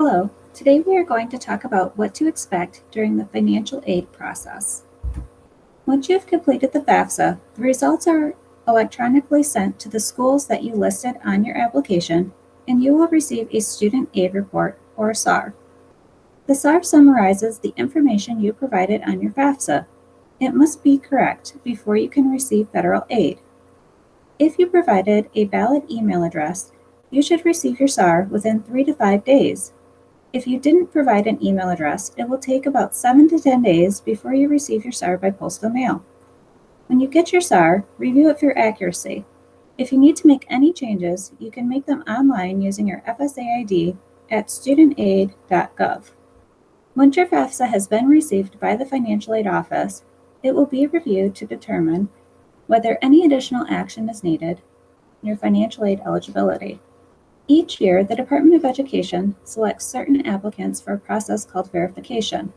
Hello, today we are going to talk about what to expect during the financial aid process. Once you have completed the FAFSA, the results are electronically sent to the schools that you listed on your application, and you will receive a student aid report, or SAR. The SAR summarizes the information you provided on your FAFSA. It must be correct before you can receive federal aid. If you provided a valid email address, you should receive your SAR within 3 to 5 days. If you didn't provide an email address, it will take about 7 to 10 days before you receive your SAR by postal mail. When you get your SAR, review it for accuracy. If you need to make any changes, you can make them online using your FSA ID at studentaid.gov. Once your FAFSA has been received by the Financial Aid Office, it will be reviewed to determine whether any additional action is needed in your financial aid eligibility. Each year, the Department of Education selects certain applicants for a process called verification.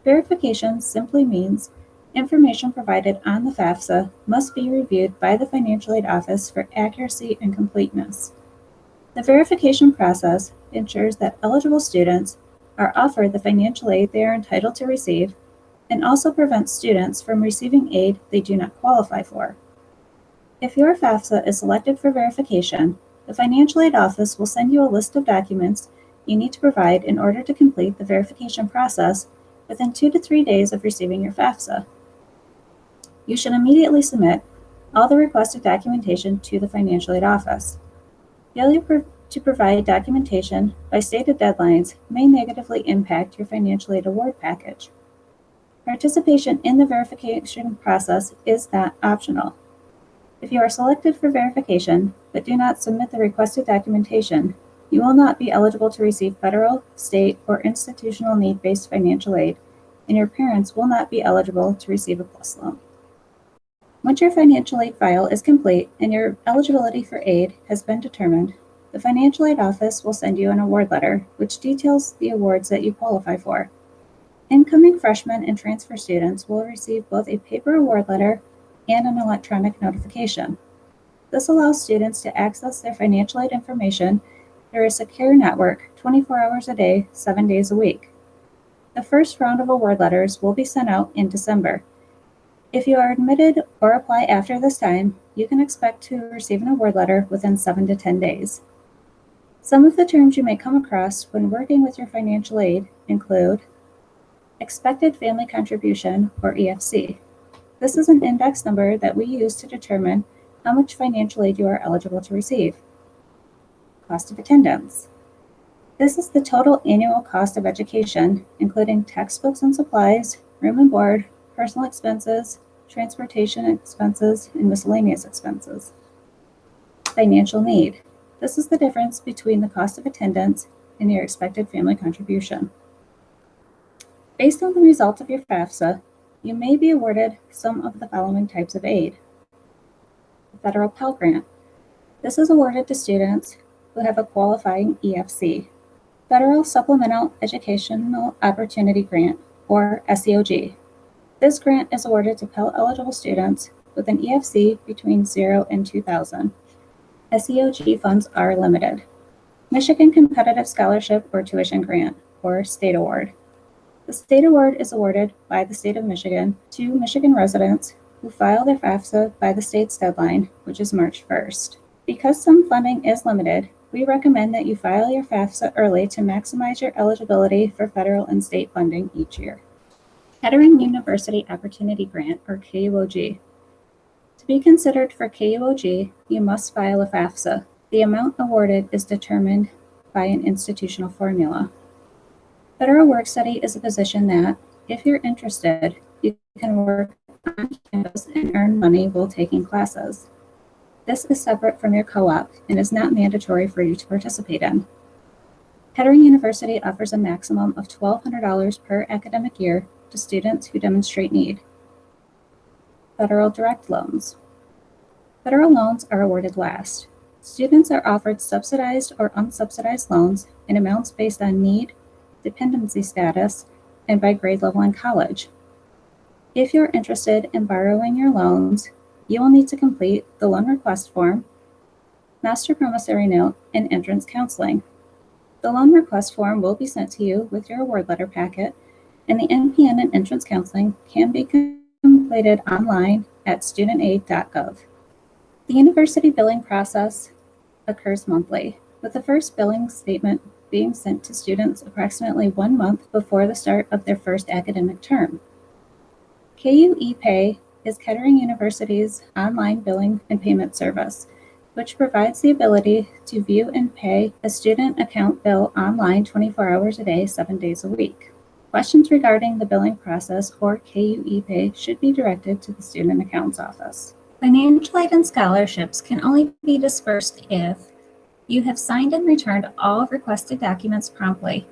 Verification simply means information provided on the FAFSA must be reviewed by the Financial Aid Office for accuracy and completeness. The verification process ensures that eligible students are offered the financial aid they are entitled to receive and also prevents students from receiving aid they do not qualify for. If your FAFSA is selected for verification, the Financial Aid Office will send you a list of documents you need to provide in order to complete the verification process within 2 to 3 days of receiving your FAFSA. You should immediately submit all the requested documentation to the Financial Aid Office. Failure to provide documentation by stated deadlines may negatively impact your financial aid award package. Participation in the verification process is not optional. If you are selected for verification but do not submit the requested documentation, you will not be eligible to receive federal, state, or institutional need-based financial aid, and your parents will not be eligible to receive a PLUS loan. Once your financial aid file is complete and your eligibility for aid has been determined, the Financial Aid Office will send you an award letter which details the awards that you qualify for. Incoming freshmen and transfer students will receive both a paper award letter and an electronic notification. This allows students to access their financial aid information through a secure network 24 hours a day, 7 days a week. The first round of award letters will be sent out in December. If you are admitted or apply after this time, you can expect to receive an award letter within 7 to 10 days. Some of the terms you may come across when working with your financial aid include expected family contribution, or EFC. This is an index number that we use to determine how much financial aid you are eligible to receive. Cost of attendance. This is the total annual cost of education, including textbooks and supplies, room and board, personal expenses, transportation expenses, and miscellaneous expenses. Financial need. This is the difference between the cost of attendance and your expected family contribution. Based on the result of your FAFSA, you may be awarded some of the following types of aid. The Federal Pell Grant. This is awarded to students who have a qualifying EFC. Federal Supplemental Educational Opportunity Grant, or SEOG. This grant is awarded to Pell-eligible students with an EFC between 0 and 2,000. SEOG funds are limited. Michigan Competitive Scholarship or Tuition Grant, or State Award. The state award is awarded by the state of Michigan to Michigan residents who file their FAFSA by the state's deadline, which is March 1st. Because some funding is limited, we recommend that you file your FAFSA early to maximize your eligibility for federal and state funding each year. Kettering University Opportunity Grant, or KUOG. To be considered for KUOG, you must file a FAFSA. The amount awarded is determined by an institutional formula. Federal Work Study is a position that, if you're interested, you can work on campus and earn money while taking classes. This is separate from your co-op and is not mandatory for you to participate in. Kettering University offers a maximum of $1,200 per academic year to students who demonstrate need. Federal Direct Loans. Federal loans are awarded last. Students are offered subsidized or unsubsidized loans in amounts based on need, dependency status, and by grade level in college. If you're interested in borrowing your loans, you will need to complete the loan request form, master promissory note, and entrance counseling. The loan request form will be sent to you with your award letter packet, and the NPN and entrance counseling can be completed online at studentaid.gov. The university billing process occurs monthly, with the first billing statement being sent to students approximately 1 month before the start of their first academic term. KU Pay is Kettering University's online billing and payment service, which provides the ability to view and pay a student account bill online 24 hours a day, 7 days a week. Questions regarding the billing process or KU Pay should be directed to the Student Accounts Office. Financial aid and scholarships can only be dispersed if you have signed and returned all requested documents promptly,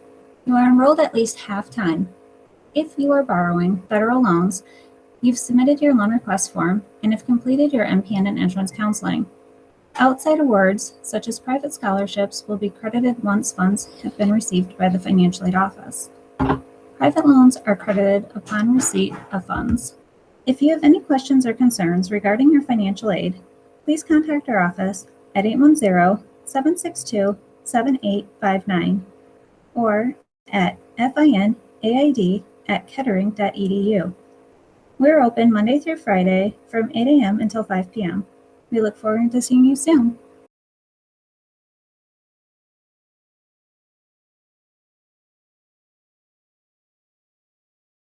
you are enrolled at least half-time. If you are borrowing federal loans, you've submitted your loan request form and have completed your MPN and entrance counseling. Outside awards, such as private scholarships, will be credited once funds have been received by the financial aid office. Private loans are credited upon receipt of funds. If you have any questions or concerns regarding your financial aid, please contact our office at 810-762-7859 or at finaid@kettering.edu. We're open Monday through Friday from 8 a.m. until 5 p.m. We look forward to seeing you soon.